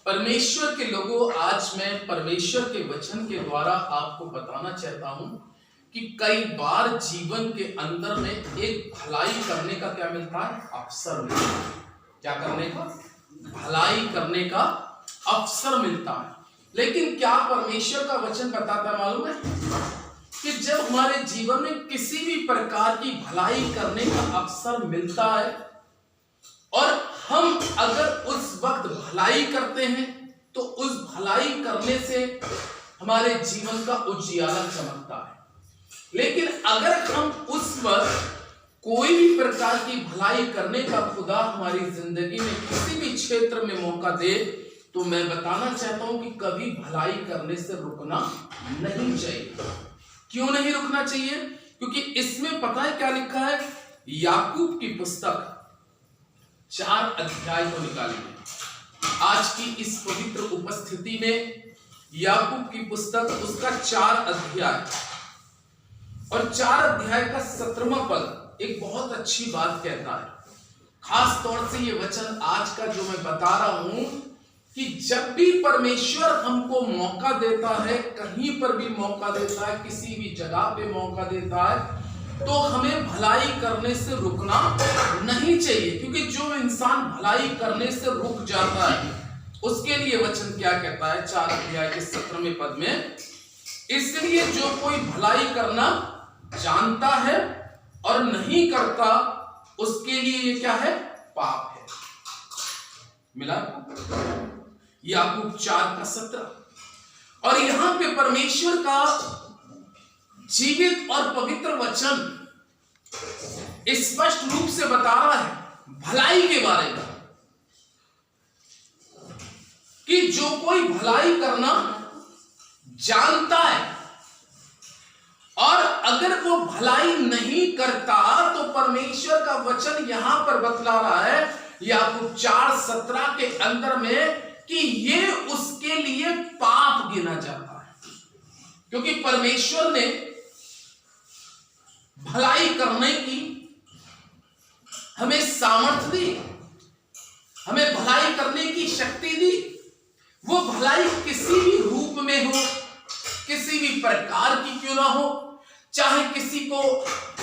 परमेश्वर के लोगों, आज मैं परमेश्वर के वचन के द्वारा आपको बताना चाहता हूं कि कई बार जीवन के अंदर में एक भलाई करने का क्या मिलता है? अवसर मिलता है। क्या करने का? भलाई करने का अवसर मिलता है। लेकिन क्या परमेश्वर का वचन बताता है मालूम है कि जब हमारे जीवन में किसी भी प्रकार की भलाई करने का अवसर मिलता है और हम अगर उस वक्त भलाई करते हैं तो उस भलाई करने से हमारे जीवन का उजियारा चमकता है। लेकिन अगर हम उस वक्त कोई भी प्रकार की भलाई करने का खुदा हमारी जिंदगी में किसी भी क्षेत्र में मौका दे तो मैं बताना चाहता हूं कि कभी भलाई करने से रुकना नहीं चाहिए। क्यों नहीं रुकना चाहिए? क्योंकि इसमें पता है क्या लिखा है? याकूब की पुस्तक 4 अध्याय को निकालेंगे आज की इस पवित्र उपस्थिति में। याकूब की पुस्तक उसका 4 अध्याय और 4 अध्याय का 17वां पद एक बहुत अच्छी बात कहता है। खास तौर से ये वचन आज का जो मैं बता रहा हूं कि जब भी परमेश्वर हमको मौका देता है, कहीं पर भी मौका देता है, किसी भी जगह पे मौका देता है, तो हमें भलाई करने से रुकना नहीं चाहिए। क्योंकि जो इंसान भलाई करने से रुक जाता है उसके लिए वचन क्या कहता है 4 अध्याय के 17वें पद में? इसलिए जो कोई भलाई करना जानता है और नहीं करता उसके लिए ये क्या है? पाप है। मिला? याकूब 4 का 17। और यहां पे परमेश्वर का जीवित और पवित्र वचन स्पष्ट रूप से बता रहा है भलाई के बारे में कि जो कोई भलाई करना जानता है और अगर वो भलाई नहीं करता तो परमेश्वर का वचन यहां पर बतला रहा है याकूब 4:17 के अंदर में कि ये उसके लिए पाप गिना जाता है। क्योंकि परमेश्वर ने भलाई करने की हमें सामर्थ्य दी, हमें भलाई करने की शक्ति दी। वो भलाई किसी भी रूप में हो, किसी भी प्रकार की क्यों ना हो, चाहे किसी को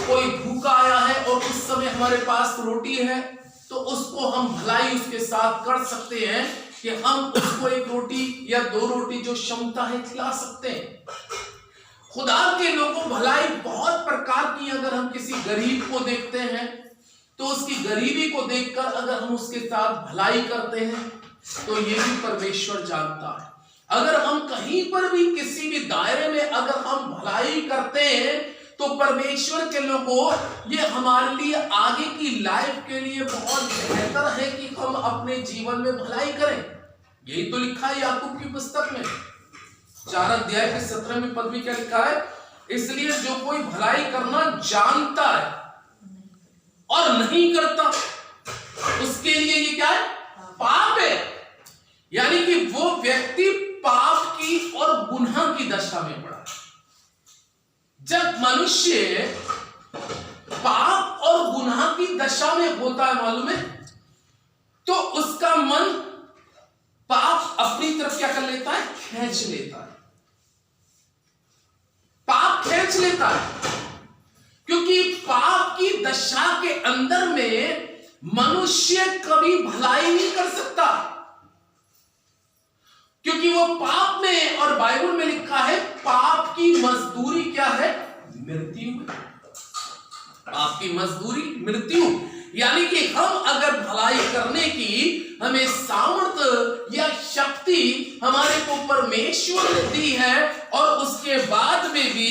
कोई भूखा आया है और उस समय हमारे पास रोटी है तो उसको हम भलाई उसके साथ कर सकते हैं कि हम उसको 1 रोटी या 2 रोटी जो क्षमता है खिला सकते हैं। खुदा के लोगों भलाई बहुत प्रकार की, अगर हम किसी गरीब को देखते हैं तो उसकी गरीबी को देखकर अगर हम उसके साथ भलाई करते हैं तो ये भी परमेश्वर जानता है। अगर हम कहीं पर भी किसी भी दायरे में अगर हम भलाई करते हैं तो परमेश्वर के लोगों ये हमारे लिए आगे की लाइफ के लिए बहुत बेहतर है कि हम अपने जीवन में भलाई करें। यही तो लिखा है याकूब की पुस्तक में 4 अध्याय के 17वें पद में क्या लिखा है? इसलिए जो कोई भलाई करना जानता है और नहीं करता उसके लिए ये क्या है? पाप है। यानी कि वो व्यक्ति पाप की और गुनाह की दशा में पड़ा है। जब मनुष्य पाप और गुनाह की दशा में होता है मालूम है, तो उसका मन पाप अपनी तरफ क्या कर लेता है? खींच लेता है। पाप खींच लेता है क्योंकि पाप की दशा के अंदर में मनुष्य कभी भलाई नहीं कर सकता, क्योंकि वो पाप में, और बाइबल में लिखा है पाप की मजदूरी क्या है? मृत्यु। पाप की मजदूरी मृत्यु। यानी कि हम अगर भलाई करने की हमें सामर्थ्य या शक्ति हमारे को परमेश्वर ने दी है और उसके बाद में भी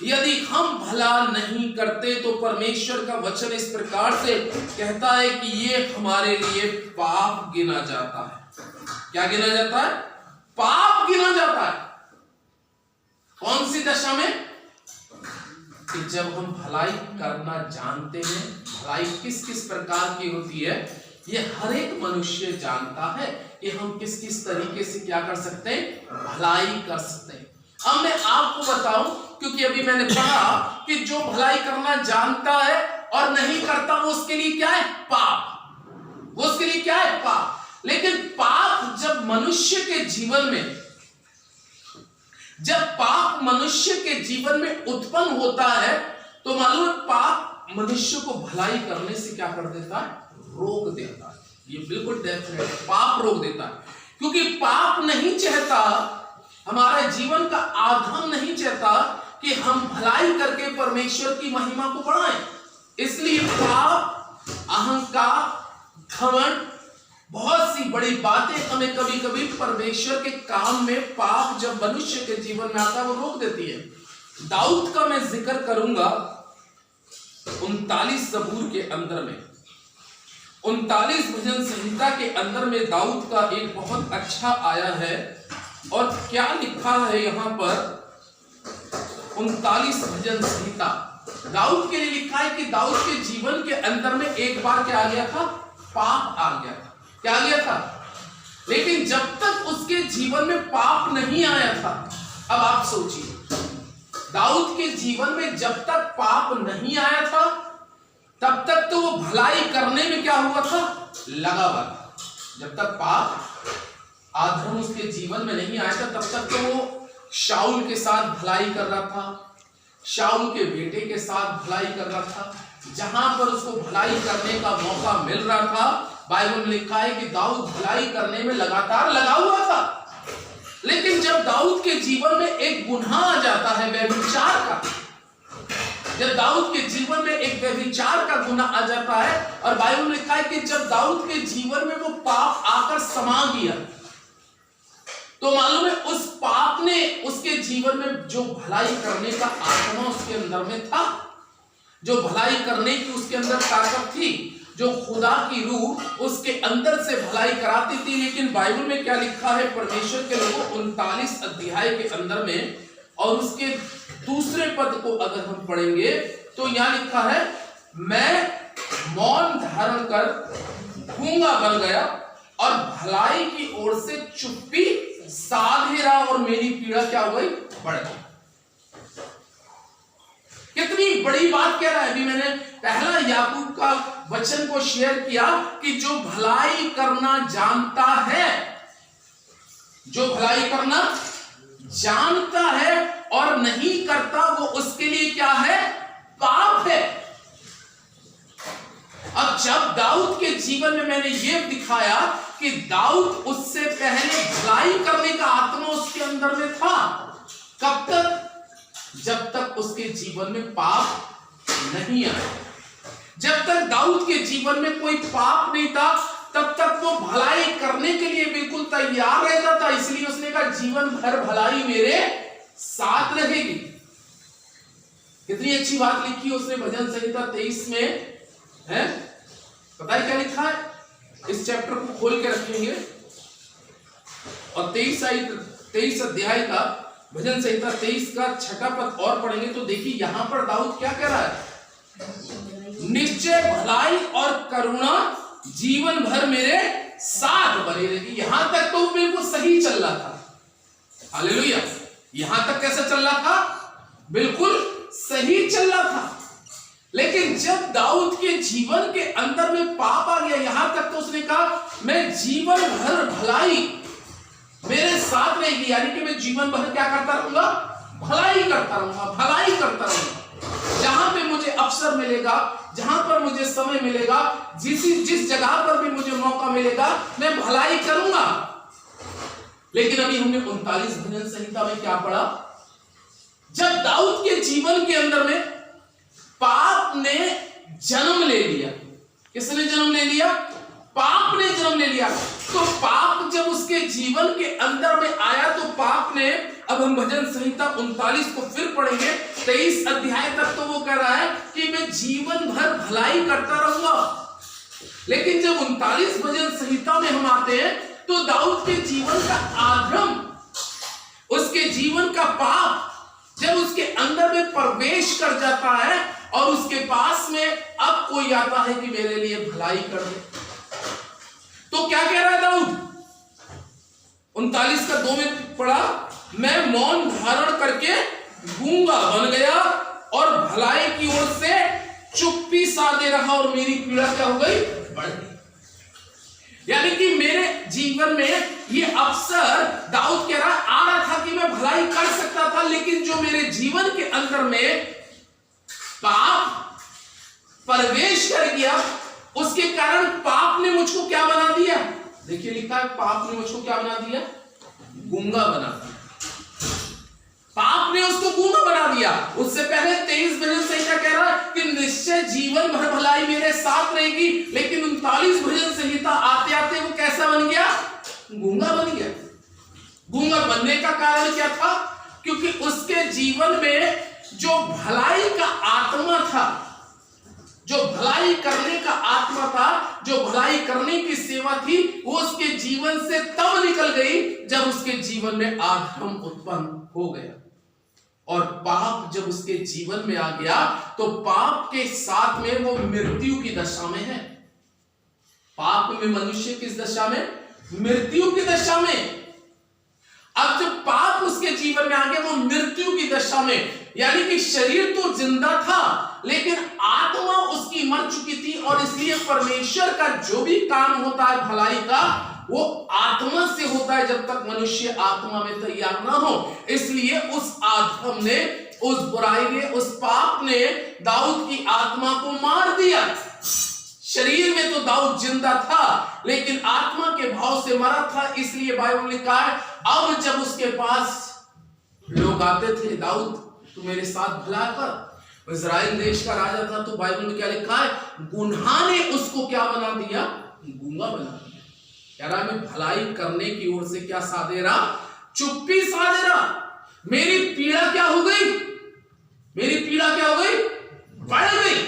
यदि हम भला नहीं करते तो परमेश्वर का वचन इस प्रकार से कहता है कि ये हमारे लिए पाप गिना जाता है। क्या गिना जाता है? पाप गिना जाता है। कौन सी दशा में? कि जब हम भलाई करना जानते हैं। भलाई किस किस प्रकार की होती है ये हर एक मनुष्य जानता है कि हम किस किस तरीके से क्या कर सकते हैं? भलाई कर सकते हैं। अब मैं आपको बताऊं, क्योंकि अभी मैंने पढ़ा कि जो भलाई करना जानता है और नहीं करता वो उसके लिए क्या है? पाप। वो उसके लिए क्या है? पाप। लेकिन पाप जब मनुष्य के जीवन में, जब पाप मनुष्य के जीवन में उत्पन्न होता है तो मालूम है पाप मनुष्य को भलाई करने से क्या कर देता है? रोक देता है। ये बिल्कुल डेफिनेट है, पाप रोक देता है। क्योंकि पाप नहीं चाहता, हमारे जीवन का आधम नहीं चाहता कि हम भलाई करके परमेश्वर की महिमा को बढ़ाएं। इसलिए पाप, अहंकार, घमंड, बहुत सी बड़ी बातें हमें कभी कभी परमेश्वर के काम में पाप जब मनुष्य के जीवन में आता है वो रोक देती है। दाऊद का मैं जिक्र करूंगा 39 ज़बूर के अंदर में, 39 भजन संहिता के अंदर में दाऊद का एक बहुत अच्छा आया है। और क्या लिखा है यहां पर? 39 भजन संहिता दाऊद के लिए लिखा है कि दाऊद के जीवन के अंदर में एक बार क्या आ गया था? पाप आ गया था। क्या आ गया था? लेकिन जब तक उसके जीवन में पाप नहीं आया था, अब आप सोचिए, दाऊद के जीवन में जब तक पाप नहीं आया था तब तक तो वो भलाई करने में क्या हुआ था? लगा हुआ था। जब तक पाप आधर्म उसके जीवन में नहीं आया था तब तक तो वो शाऊल के साथ भलाई कर रहा था, शाऊल के बेटे के साथ भलाई कर रहा था। जहां पर उसको भलाई करने का मौका मिल रहा था, बाइबल में लिखा है कि दाऊद भलाई करने में लगातार लगा हुआ था। लेकिन जब दाऊद के जीवन में एक गुनाह आ जाता है व्यभिचार का, जब दाऊद के जीवन में एक व्यभिचार का गुनाह आ जाता है, और बाइबल में लिखा है कि जब दाऊद के जीवन में वो पाप आकर समा गया तो मालूम है उस पाप ने उसके जीवन में जो भलाई करने का आत्मा उसके अंदर में था, जो भलाई करने की उसके अंदर ताकत थी, जो खुदा की रूह उसके अंदर से भलाई कराती थी। लेकिन बाइबल में क्या लिखा है परमेश्वर के लोगों 39 अध्याय के अंदर में, और उसके दूसरे पद को अगर हम पढ़ेंगे तो यहां लिखा है, मैं मौन धारण कर गूंगा बन गया और भलाई की ओर से चुप्पी साधे रहा और मेरी पीड़ा क्या हो गई? बढ़ गई। कितनी बड़ी बात कह रहा है। अभी मैंने पहला याकूब का वचन को शेयर किया कि जो भलाई करना जानता है, जो भलाई करना जानता है और नहीं करता, वो उसके लिए क्या है? पाप है। अब जब दाऊद के जीवन में मैंने ये दिखाया कि दाऊद उससे पहले भलाई करने का आत्मा उसके अंदर में था, कब तक? जब तक उसके जीवन में पाप नहीं आया। जब तक दाऊद के जीवन में कोई पाप नहीं था तब तक वो भलाई करने के लिए बिल्कुल तैयार रहता था। इसलिए उसने कहा जीवन भर भलाई मेरे साथ रहेगी। कितनी अच्छी बात लिखी उसने भजन संहिता 23 में है। पता है क्या लिखा है? इस चैप्टर को खोल के रखेंगे और 23 अध्याय का भजन संहिता 23 का 6 पद और पढ़ेंगे तो देखिए यहां पर दाऊद क्या कह रहा है? निश्चय भलाई और करुणा जीवन भर मेरे साथ बनी रहेगी। यहां तक तो बिल्कुल सही चल रहा था। हालेलुया। यहां तक कैसा चल रहा था? बिल्कुल सही चल रहा था। लेकिन जब दाऊद के जीवन के अंदर में पाप आ गया, यहां तक तो उसने कहा मैं जीवन भर भलाई मेरे साथ रहेगी। यानी कि मैं जीवन भर क्या करता रहूंगा? भलाई करता रहूंगा, भलाई करता रहूंगा। जहां पे मुझे अवसर मिलेगा, जहां पर मुझे समय मिलेगा, जिस जगह पर भी मुझे मौका मिलेगा, मैं भलाई करूंगा। लेकिन अभी हमने 39 भजन संहिता में क्या पढ़ा? जब दाऊद के जीवन के अंदर में पाप ने जन्म ले लिया। किसने जन्म ले लिया? पाप ने जन्म ले लिया। तो पाप जब उसके जीवन के अंदर में आया तो पाप ने, अब हम भजन संहिता 39 को फिर पढ़ेंगे, 23 अध्याय तक तो वो कह रहा है कि मैं जीवन भर भलाई करता रहूंगा। लेकिन जब 39 भजन संहिता में हम आते हैं तो दाऊद के जीवन का आधर्म, उसके जीवन का पाप जब उसके अंदर में प्रवेश कर जाता है और उसके पास में अब कोई आता है कि मेरे लिए भलाई कर दे, तो क्या कह रहा है दाऊद? 39 का 2 में पढ़ा, मैं मौन धारण करके गूंगा बन गया और भलाई की ओर से चुप्पी साधे रहा और मेरी पीड़ा क्या हो गई? बढ़ गई। यानी कि मेरे जीवन में ये अवसर दाऊद कह रहा आ रहा था कि मैं भलाई कर सकता था, लेकिन जो मेरे जीवन के अंदर में पाप प्रवेश कर गया, उसके कारण पाप ने मुझको क्या बना दिया। देखिए लिखा है पाप ने मुझको क्या बना दिया, गूंगा बना दिया। पाप ने उसको गूंगा बना दिया। उससे पहले 23 भजन संहिता कह रहा है कि निश्चय जीवन भर भलाई मेरे साथ रहेगी, लेकिन 39 भजन संहिता आते आते वो कैसा बन गया, गूंगा बन गया। गूंगा बनने का कारण क्या था, क्योंकि उसके जीवन में जो भलाई का आत्मा था, जो भलाई करने का आत्मा था, जो भलाई करने की सेवा थी, वो उसके जीवन से तब निकल गई जब उसके जीवन में अधर्म उत्पन्न हो गया। और पाप जब उसके जीवन में आ गया तो पाप के साथ में वो मृत्यु की दशा में है। पाप में मनुष्य किस दशा में, मृत्यु की दशा में। अब जब पाप उसके जीवन में आ गया वो मृत्यु की दशा में, यानी कि शरीर तो जिंदा था लेकिन आत्मा उसकी मर चुकी थी। और इसलिए परमेश्वर का जो भी काम होता है भलाई का, वो आत्मा से होता है जब तक मनुष्य आत्मा में तैयार ना हो। इसलिए उस आत्मा ने, उस बुराई ने, उस पाप ने दाऊद की आत्मा को मार दिया। शरीर में तो दाऊद जिंदा था लेकिन आत्मा के भाव से मरा था। इसलिए बाइबल में लिखा है अब जब उसके पास लोग आते थे, दाऊद तू मेरे साथ भला कर, इजराइल देश का राजा था, तो बाइबल में क्या लिखा है, गुनाह ने उसको क्या बना दिया, गूंगा बना दिया। कह रहा मैं भलाई करने की ओर से क्या साधे रहा, चुप्पी साधे रहा। मेरी पीड़ा क्या हो गई, मेरी पीड़ा क्या हो गई, बढ़ गई।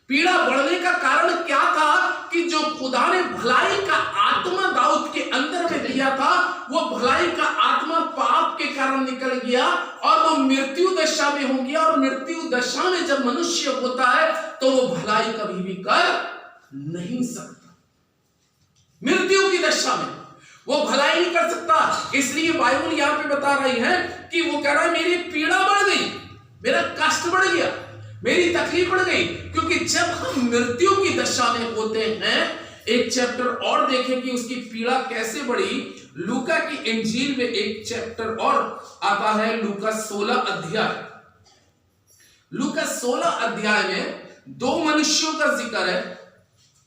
पीड़ा बढ़ने का कारण क्या था कि जो खुदा ने भलाई का आत्मा दाऊद के अंदर में दिया था, वो भलाई का आत्मा पाप के कारण निकल गया और वो मृत्यु दशा में हो गया। और मृत्यु दशा में जब मनुष्य होता है तो वो भलाई कभी भी कर नहीं सकता। मृत्यु की दशा में वो भलाई नहीं कर सकता। इसलिए बाइबल यहां पे बता रही है कि वो कह रहा है मेरी पीड़ा बढ़ गई, मेरा कष्ट बढ़ गया, मेरी तकलीफ बढ़ गई। क्योंकि जब हम मृत्यु की दशा में होते हैं, एक चैप्टर और देखें कि उसकी पीड़ा कैसे बढ़ी। लूका की इंजील में एक चैप्टर और आता है, लूका 16 अध्याय। लूका 16 अध्याय में दो मनुष्यों का जिक्र है,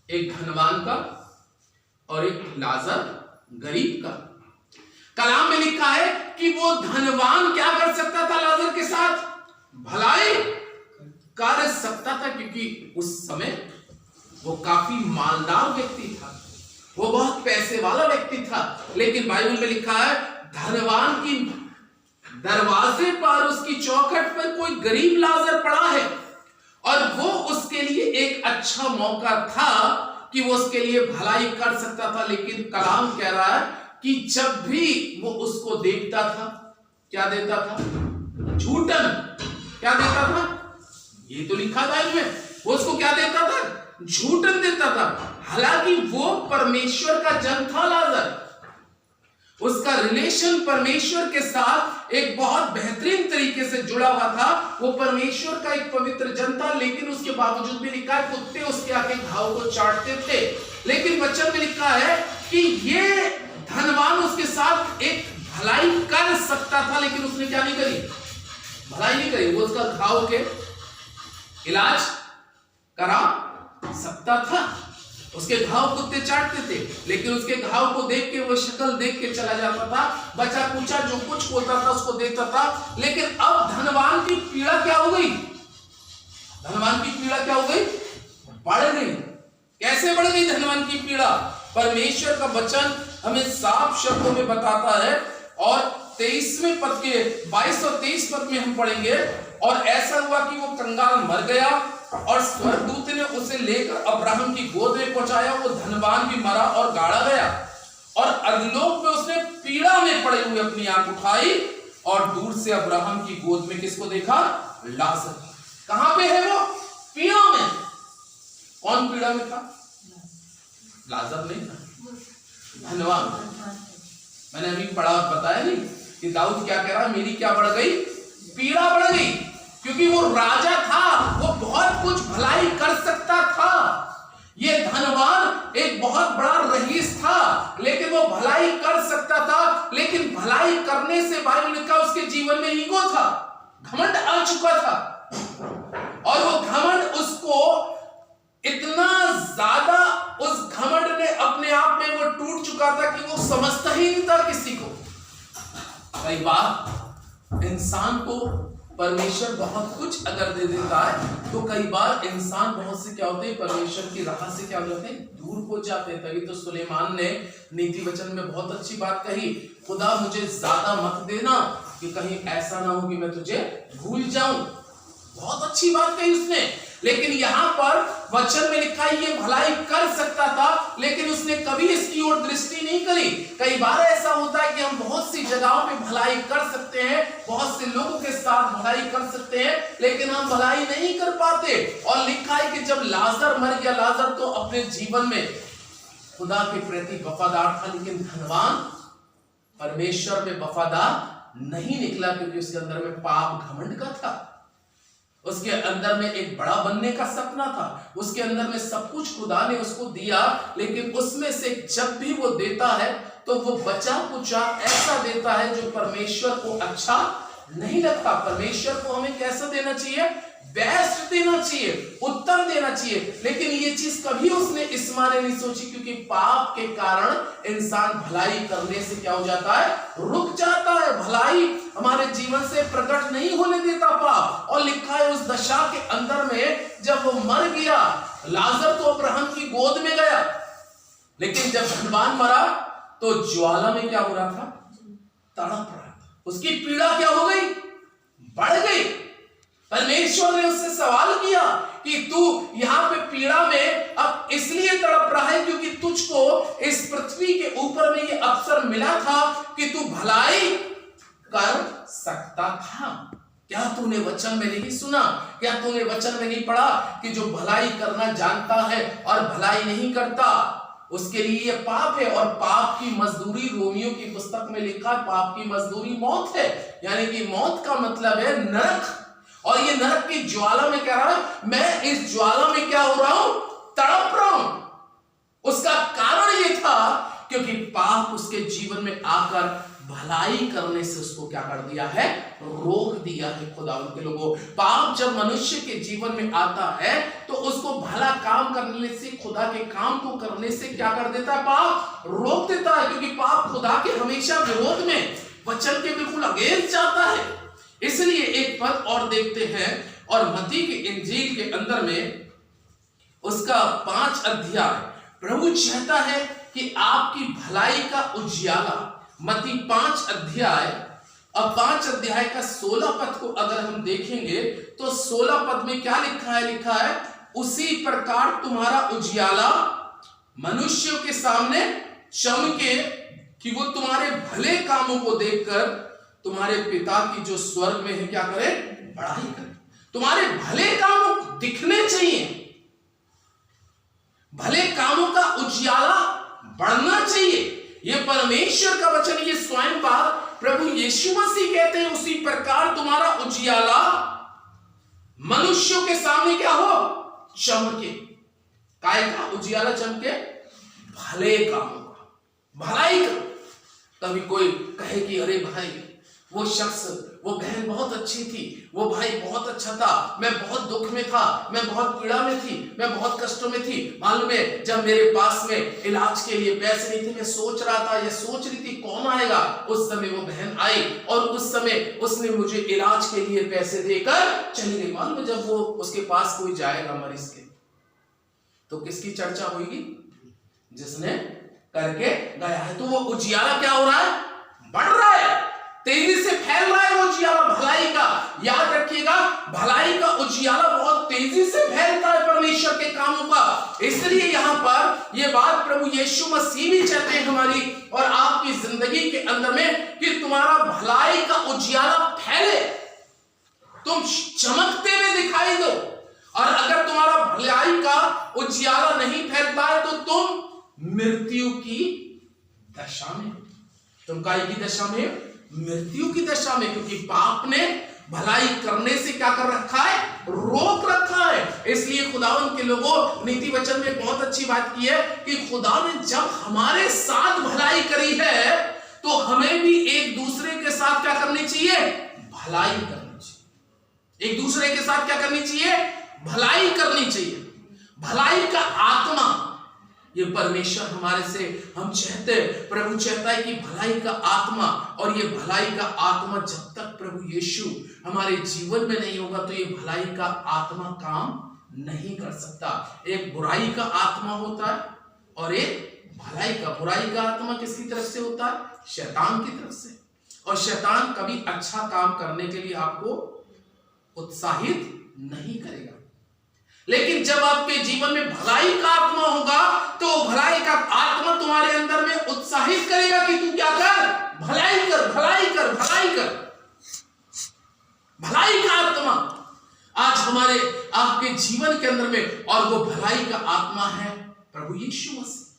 एक धनवान का और एक लाजर गरीब का। कलाम में लिखा है कि वो धनवान क्या कर सकता था, लाजर के साथ भलाई कर सकता था, क्योंकि उस समय वो काफी मालदार व्यक्ति था, वो बहुत पैसे वाला व्यक्ति था। लेकिन बाइबल में लिखा है धनवान की दरवाजे पर, उसकी चौखट पर कोई गरीब लाजर पड़ा है और वो उसके लिए एक अच्छा मौका था कि वो उसके लिए भलाई कर सकता था। लेकिन कलाम कह रहा है कि जब भी वो उसको देखता था, क्या देता था, झूठन। क्या देता था, ये तो लिखा था इसमें, वो उसको क्या देता था, झूठन देता था। हालांकि वो परमेश्वर का जन था लाजर, उसका रिलेशन परमेश्वर के साथ एक बहुत बेहतरीन तरीके से जुड़ा हुआ था। वो परमेश्वर का एक पवित्र जन था, लेकिन उसके बावजूद भी लिखा है कुत्ते उसके आके घाव को चाटते थे। लेकिन वचन में लिखा है कि ये धनवान उसके साथ एक भलाई कर सकता था, लेकिन उसने क्या नहीं करी, भलाई नहीं करी। वो उसका घाव के इलाज करा सकता था, उसके घाव कुत्ते चाटते थे, लेकिन उसके घाव को देख के, वो शक्ल देख के चला जाता था, बचा कुचा जो कुछ होता था उसको देता था। लेकिन अब धनवान की पीड़ा क्या हो गई, धनवान की पीड़ा क्या हो गई, बढ़ गई। कैसे बढ़ गई धनवान की पीड़ा, परमेश्वर का वचन हमें साफ शब्दों में बताता है। और 23वें पद के 22 और 23 पद में हम पढ़ेंगे, और ऐसा हुआ कि वो कंगाल मर गया और स्वर्गदूत ने उसे लेकर अब्राहम की गोद में पहुंचाया। वो धनवान भी मरा और गाड़ा गया, और अधोलोक में उसने पीड़ा में पड़े हुए अपनी आंख उठाई और दूर से अब्राहम की गोद में किसको देखा, लाजर। कहां पे है वो, पीड़ा में। कौन पीड़ा में था, लाजर नहीं था, धनवान। मैंने अभी पढ़ा, बताया नहीं कि दाऊद क्या कह रहा, मेरी क्या बढ़ गई, पीड़ा बढ़ गई। क्योंकि वो राजा था, वो बहुत कुछ भलाई कर सकता था। ये धनवान एक बहुत बड़ा रईस था, लेकिन वो भलाई कर सकता था, लेकिन भलाई करने से बाइबल लिखा उसके जीवन में ईगो था, घमंड आ चुका था। और वो घमंड उसको इतना ज्यादा, उस घमंड ने अपने आप में वो टूट चुका था कि वो समझता ही नहीं था किसी को। कई बार इंसान को परमेश्वर बहुत कुछ अगर दे देता है तो कई बार इंसान बहुत से क्या होते हैं, परमेश्वर की राह से क्या हो जाते हैं, दूर हो जाते हैं। तभी तो सुलेमान ने नीति वचन में बहुत अच्छी बात कही, खुदा मुझे ज्यादा मत देना कि कहीं ऐसा ना हो कि मैं तुझे भूल जाऊं। बहुत अच्छी बात कही उसने। लेकिन यहां पर वचन में लिखा है ये भलाई कर सकता था, लेकिन उसने कभी इसकी ओर दृष्टि नहीं करी। कई बार ऐसा होता है कि हम बहुत सी जगहों पे भलाई कर सकते हैं, बहुत से लोगों के साथ भलाई कर सकते हैं, लेकिन हम भलाई नहीं कर पाते। और लिखा है कि जब लाजर मर गया, लाजर तो अपने जीवन में खुदा के प्रति वफादार था, लेकिन धनवान परमेश्वर में वफादार नहीं निकला, क्योंकि उसके अंदर में पाप घमंड का था। उसके अंदर में एक बड़ा बनने का सपना था, उसके अंदर में सब कुछ खुदा ने उसको दिया, लेकिन उसमें से जब भी वो देता है तो वो बचा कुचा ऐसा देता है जो परमेश्वर को अच्छा नहीं लगता। परमेश्वर को हमें कैसा देना चाहिए, बेस्ट देना चाहिए, उत्तम देना चाहिए। लेकिन ये चीज कभी उसने इस माने नहीं सोची, क्योंकि पाप के कारण इंसान भलाई करने से क्या हो जाता है, रुक जाता है। भलाई हमारे जीवन से प्रकट नहीं होने देता पाप। और लिखा है उस दशा के अंदर में जब वो मर गया, लाजर तो अब्राहम की गोद में गया, लेकिन जब धनवान मरा तो ज्वाला में क्या हो रहा था, तड़प रहा था। उसकी पीड़ा क्या हो गई, बढ़ गई। परमेश्वर ने उससे सवाल किया कि तू यहां पे पीड़ा में अब इसलिए तड़प रहा है क्योंकि तुझको इस पृथ्वी के ऊपर में ये अवसर मिला था कि तू भलाई कर सकता था। क्या तूने वचन में नहीं सुना, क्या तूने वचन में नहीं पढ़ा कि जो भलाई करना जानता है और भलाई नहीं करता उसके लिए ये पाप है। और पाप की मजदूरी, रोमियो की पुस्तक में लिखा, पाप की मजदूरी मौत है। यानी कि मौत का मतलब है नरक। और ये नरक की ज्वाला में कह रहा है, मैं इस ज्वाला में क्या हो रहा हूं, तड़प रहा हूं। उसका कारण ये था क्योंकि पाप उसके जीवन में आकर भलाई करने से उसको क्या कर दिया है, रोक दिया है। खुदावंद के लोगों, पाप जब मनुष्य के जीवन में आता है तो उसको भला काम करने से, खुदा के काम को करने से क्या कर देता है, पाप रोक देता है। क्योंकि पाप खुदा के हमेशा विरोध में, वचन के बिल्कुल अगेंस्ट जाता है। इसलिए एक पद और देखते हैं, और मत्ती की इंजील के अंदर में उसका 5 अध्याय, प्रभु चाहता है कि आपकी भलाई का उजियाला, मत्ती 5 अध्याय, अब 5 अध्याय का 16 पद को अगर हम देखेंगे तो 16 पद में क्या लिखा है, लिखा है उसी प्रकार तुम्हारा उजियाला मनुष्यों के सामने चमके कि वो तुम्हारे भले कामों को देखकर तुम्हारे पिता की जो स्वर्ग में है क्या करे, बड़ाई करे। तुम्हारे भले कामों दिखने चाहिए, भले कामों का उजियाला बढ़ना चाहिए। यह परमेश्वर का वचन, ये स्वयं बात प्रभु यीशु मसीह कहते हैं, उसी प्रकार तुम्हारा उजियाला मनुष्यों के सामने क्या हो, चमके। काय का उजियाला चमके, भले कामों का, भलाई का। कभी कोई कहे कि अरे भाई वो शख्स, वो बहन बहुत अच्छी थी, वो भाई बहुत अच्छा था, मैं बहुत दुख में था, मैं बहुत पीड़ा में थी, मैं बहुत कष्टों में थी। मालूम है जब मेरे पास में इलाज के लिए पैसे नहीं थे, मैं सोच रहा था, ये सोच रही थी कौन आएगा, उस समय वो बहन आई और उस समय उसने मुझे इलाज के लिए पैसे देकर चली गई। मालूम है जब वो उसके पास कोई जाएगा मरीज के तो किसकी चर्चा होगी, जिसने करके गया है। तो वो उजियाला क्या हो रहा है, बढ़ रहा है, तेजी से फैल रहा है वो उजियाला भलाई का। याद रखिएगा, भलाई का उजियाला बहुत तेजी से फैलता है परमेश्वर के कामों का। इसलिए यहां पर यह बात प्रभु यीशु मसीह भी चाहते हैं हमारी और आपकी जिंदगी के अंदर में कि तुम्हारा भलाई का उजियाला फैले, तुम चमकते हुए दिखाई दो। और अगर तुम्हारा भलाई का उजियाला नहीं फैलता है तो तुम मृत्यु की दशा में, तुम काय की दशा में, मृत्यु की दशा में, क्योंकि पाप ने भलाई करने से क्या कर रखा है, रोक रखा है। इसलिए खुदावन के लोगों नीति वचन में बहुत अच्छी बात की है कि खुदा ने जब हमारे साथ भलाई करी है तो हमें भी एक दूसरे के साथ क्या करनी चाहिए, भलाई करनी चाहिए। एक दूसरे के साथ क्या करनी चाहिए, भलाई करनी चाहिए। भलाई का आत्मा ये परमेश्वर हमारे से हम चाहते हैं, प्रभु चाहता है कि भलाई का आत्मा, और ये भलाई का आत्मा जब तक प्रभु यीशु हमारे जीवन में नहीं होगा तो ये भलाई का आत्मा काम नहीं कर सकता। एक बुराई का आत्मा होता है और एक भलाई का। बुराई का आत्मा किसकी तरफ से होता है, शैतान की तरफ से। और शैतान कभी अच्छा काम करने के लिए आपको उत्साहित नहीं करेगा। लेकिन जब आपके जीवन में भलाई का आत्मा होगा तो भलाई का आत्मा तुम्हारे अंदर में उत्साहित करेगा कि तू क्या कर, भलाई कर, भलाई कर, भलाई कर। भलाई का आत्मा आज हमारे आपके जीवन के अंदर में, और वो भलाई का आत्मा है प्रभु यीशु मसीह।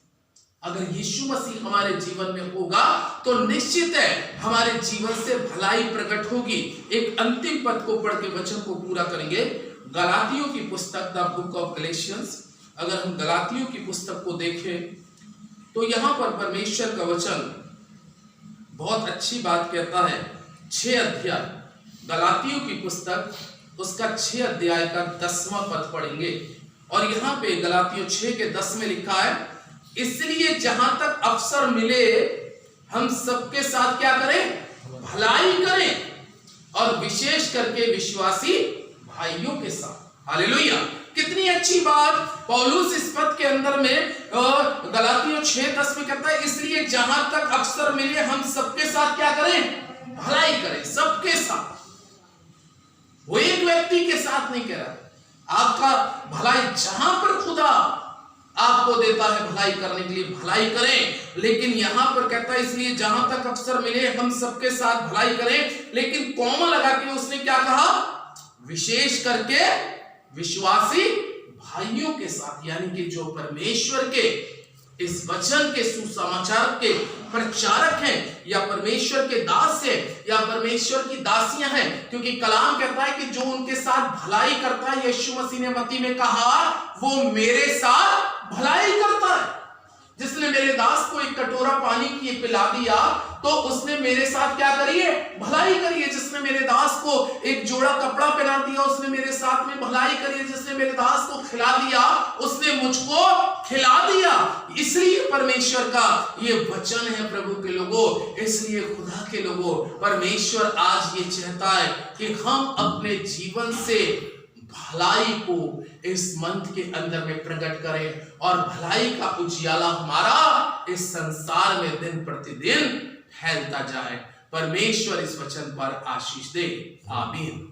अगर यीशु मसीह हमारे जीवन में होगा तो निश्चित है हमारे जीवन से भलाई प्रकट होगी। एक अंतिम पद को पढ़ के वचन को पूरा करेंगे। गलातियों की पुस्तक, द बुक ऑफ गलेशियंस। अगर हम गलातियों की पुस्तक को देखें तो यहां पर परमेश्वर का वचन बहुत अच्छी बात कहता है। 6 अध्याय गलातियों की पुस्तक, उसका 6 अध्याय का 10वां पद पढ़ेंगे। और यहां पे गलातियों 6 के 10 में लिखा है, इसलिए जहां तक अवसर मिले हम सबके साथ क्या करें, भलाई करें, और विशेष करके विश्वासी भाइयों के साथ। हालेलुया। कितनी अच्छी बात पौलुस इस पद के अंदर में गलातियों 6:10 में कहता है, इसलिए जहां तक अवसर मिले हम सबके साथ क्या करें, भलाई करें। सबके साथ, वो एक व्यक्ति के साथ नहीं कह रहा। आपका भलाई जहां पर खुदा आपको देता है भलाई करने के लिए, भलाई करें। लेकिन यहां पर कहता है इसलिए जहां तक अवसर मिले हम सबके साथ भलाई करें। लेकिन कॉमा लगा के उसने क्या कहा, विशेष करके विश्वासी भाइयों के साथ। यानी कि जो परमेश्वर के इस वचन के सुसमाचार के प्रचारक हैं, या परमेश्वर के दास हैं, या परमेश्वर की दासियां हैं। क्योंकि कलाम कहता है कि जो उनके साथ भलाई करता है, यीशु मसीह ने मत्ती में कहा, वो मेरे साथ भलाई करता है। जिसने मेरे दास को एक कटोरा पानी की पिला दिया तो उसने मेरे साथ क्या करिए, भलाई करिए। जिसने मेरे दास को एक जोड़ा कपड़ा पहना दिया उसने मेरे साथ में भलाई करिए। जिसने मेरे दास को खिला दिया उसने मुझको खिला दिया। इसलिए परमेश्वर का ये वचन है प्रभु के लोगों। इसलिए खुदा के लोगों, परमेश्वर आज ये चाहता है कि हम अपने जीवन से भलाई को इस मंथ के अंदर में प्रकट करें, और भलाई का उजियाला हमारा इस संसार में दिन प्रतिदिन फैलता जाए। परमेश्वर इस वचन पर आशीष दे। आमीन।